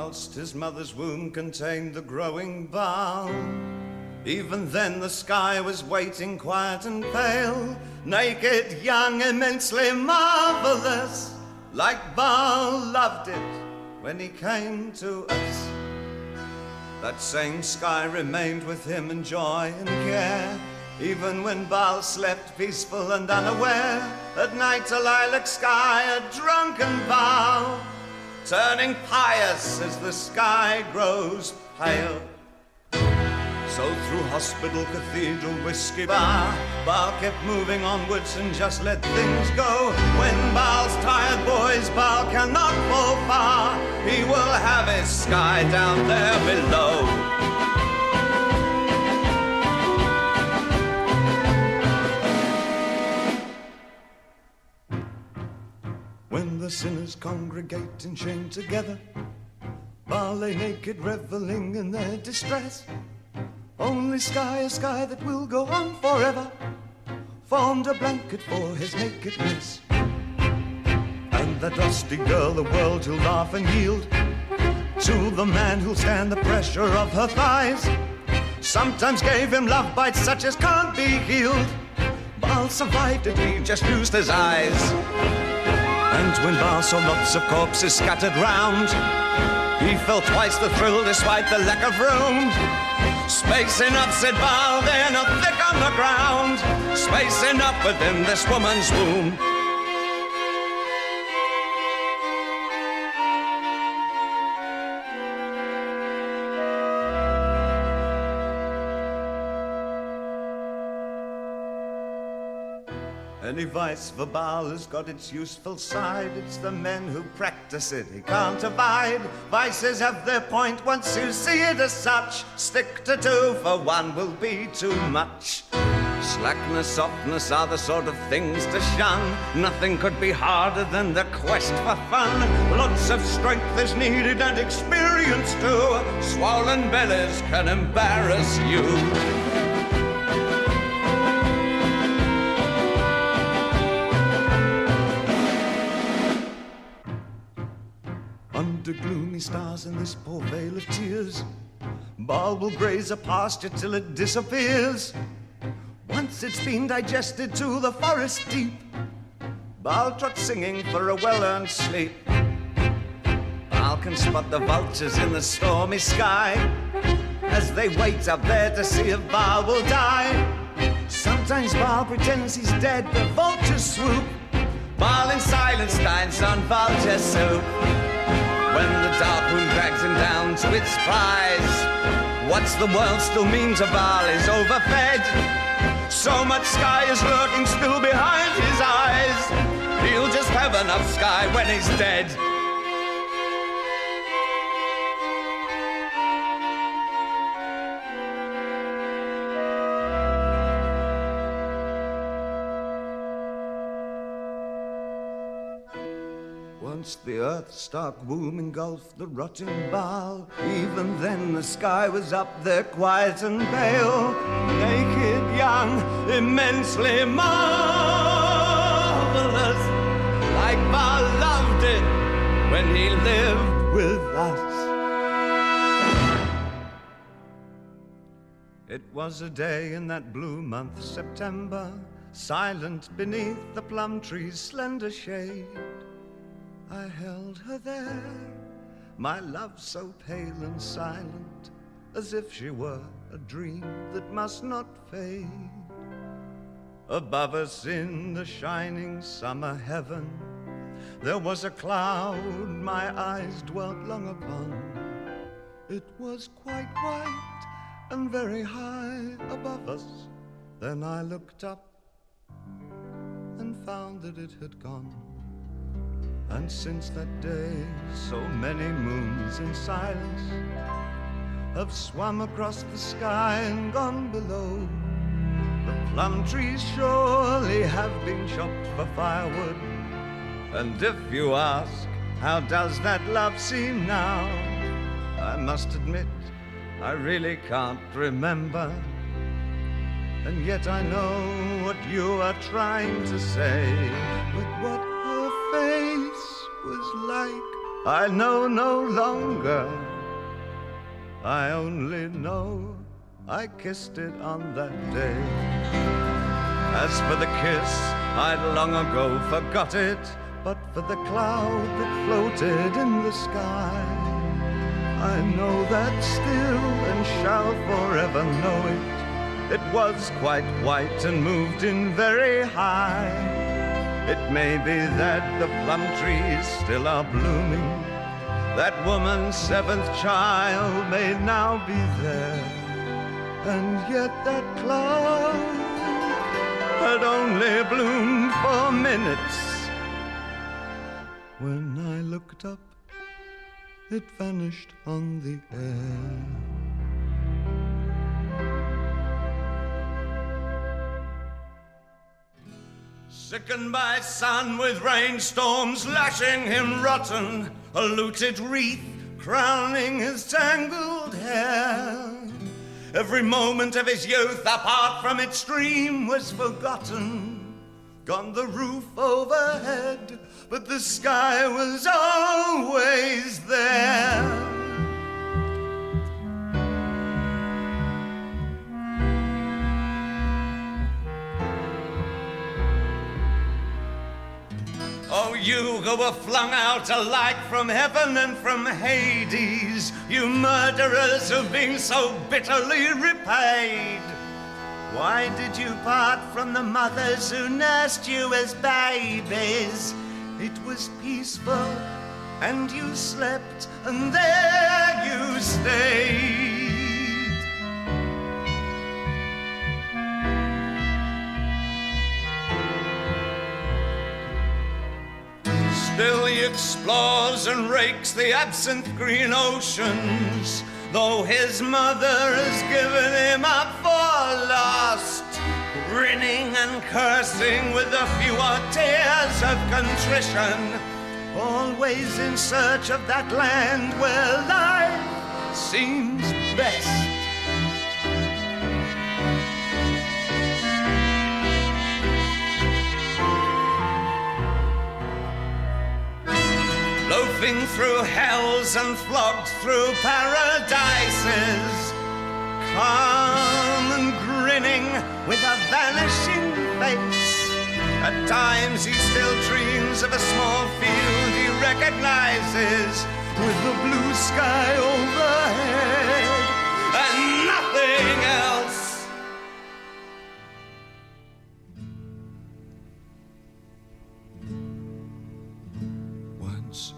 whilst his mother's womb contained the growing Baal. Even then the sky was waiting quiet and pale, naked, young, immensely marvelous, like Baal loved it when he came to us. That same sky remained with him in joy and care, even when Baal slept peaceful and unaware. At night a lilac sky, a drunken Baal, turning pious as the sky grows pale. So through hospital, cathedral, whiskey bar, Baal kept moving onwards and just let things go. When Baal's tired boys, Baal cannot fall far. He will have his sky down there below. When the sinners congregate in shame together, Baal lay naked, reveling in their distress. Only sky, a sky that will go on forever, formed a blanket for his nakedness. And that lusty girl, the world who'll laugh and yield to the man who'll stand the pressure of her thighs, sometimes gave him love bites such as can't be healed. Baal survived it, he just used his eyes. And when Baal saw lots of corpses scattered round, he felt twice the thrill despite the lack of room. Space enough, said Baal, they're not thick on the ground. Space enough within this woman's womb. Any vice for Baal has got its useful side. It's the men who practice it he can't abide. Vices have their point once you see it as such. Stick to two, for one will be too much. Slackness, softness are the sort of things to shun. Nothing could be harder than the quest for fun. Lots of strength is needed and experience too. Swollen bellies can embarrass you. Under gloomy stars in this poor vale of tears, Baal will graze a pasture till it disappears. Once it's been digested to the forest deep, Baal trots singing for a well-earned sleep. Baal can spot the vultures in the stormy sky as they wait up there to see if Baal will die. Sometimes Baal pretends he's dead, the vultures swoop. Baal in silence dines on vulture soup. When the dark room drags him down to its prize, what's the world still mean to Baal is overfed. So much sky is lurking still behind his eyes. He'll just have enough sky when he's dead. Once the earth's stark womb engulfed the rotting Baal, even then the sky was up there quiet and pale, naked, young, immensely marvelous, like Baal loved it when he lived with us. It was a day in that blue month, September, silent beneath the plum tree's slender shade. I held her there, my love so pale and silent, as if she were a dream that must not fade. Above us in the shining summer heaven, there was a cloud my eyes dwelt long upon. It was quite white and very high above us. Then I looked up and found that it had gone. And since that day, so many moons in silence have swum across the sky and gone below. The plum trees surely have been chopped for firewood. And if you ask, how does that love seem now? I must admit, I really can't remember. And yet I know what you are trying to say. But what her face was like I know no longer. I only know I kissed it on that day. As for the kiss, I'd long ago forgot it, but for the cloud that floated in the sky, I know that still and shall forever know it. It was quite white and moved in very high. It may be that the plum trees still are blooming, that woman's seventh child may now be there, and yet that cloud had only bloomed for minutes. When I looked up, it vanished on the air. Sickened by sun with rainstorms lashing him rotten, a looted wreath crowning his tangled hair. Every moment of his youth apart from its stream was forgotten. Gone the roof overhead, but the sky was always there. Oh, you who were flung out alike from heaven and from Hades, you murderers who've been so bitterly repaid. Why did you part from the mothers who nursed you as babies? It was peaceful, and you slept, and there you stayed. Still he explores and rakes the absent green oceans, though his mother has given him up for lost, grinning and cursing with the fewer tears of contrition, always in search of that land where life seems best. Loafing through hells and flogged through paradises, calm and grinning with a vanishing face. At times he still dreams of a small field he recognizes, with the blue sky overhead and nothing else.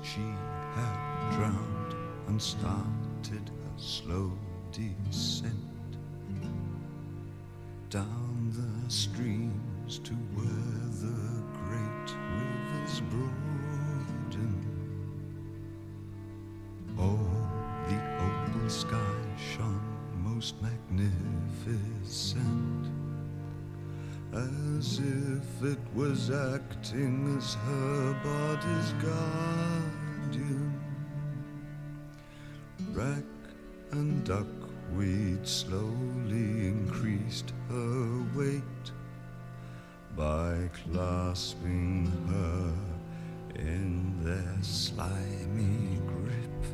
She had drowned and started her slow descent down the streams to where the great rivers broaden. Oh, the open sky shone most magnificent, as if it was acting as her body's guardian. Rack and duckweed slowly increased her weight by clasping her in their slimy grip.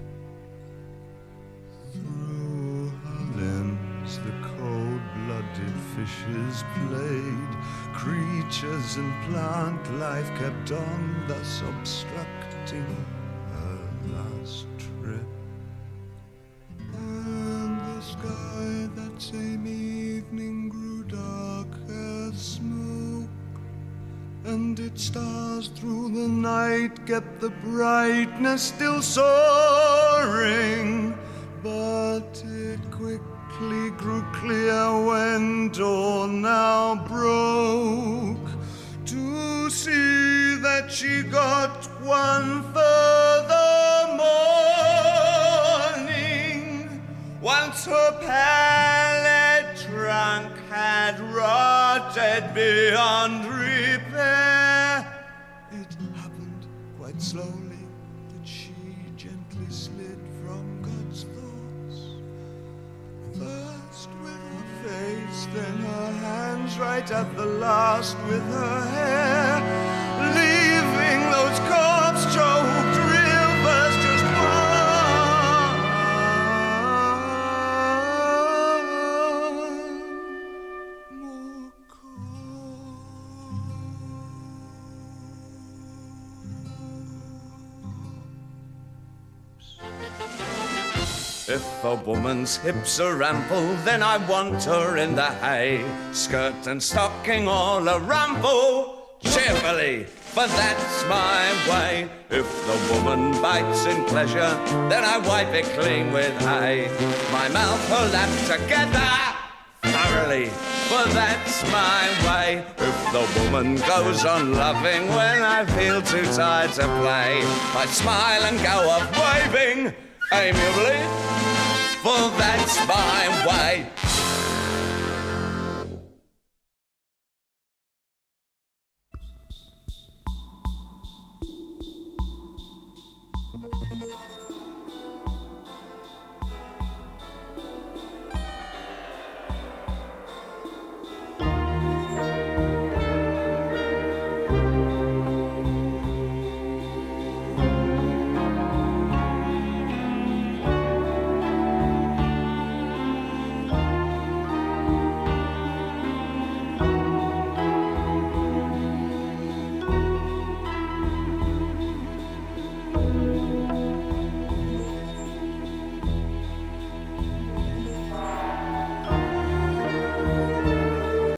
Through her limbs the cold-blooded fishes played. Creatures and plant life kept on, thus obstructing her last trip. And the sky that same evening grew dark as smoke, and its stars through the night kept the brightness still soaring. But it quickly grew clear when dawn now broke, to see that she got one further morning, once her pallet trunk had rotted beyond repair. It happened quite slowly that she gently slid from God's thoughts, first with her face, then her hands, right at the last with her hair, leaving those corpse-choked rivers a woman's hips are ample, then I want her in the hay. Skirt and stocking all a rumple, cheerfully, for that's my way. If the woman bites in pleasure, then I wipe it clean with hay. My mouth her lap together, thoroughly, for that's my way. If the woman goes on loving when I feel too tired to play, I smile and go off waving amiably, for that's my way.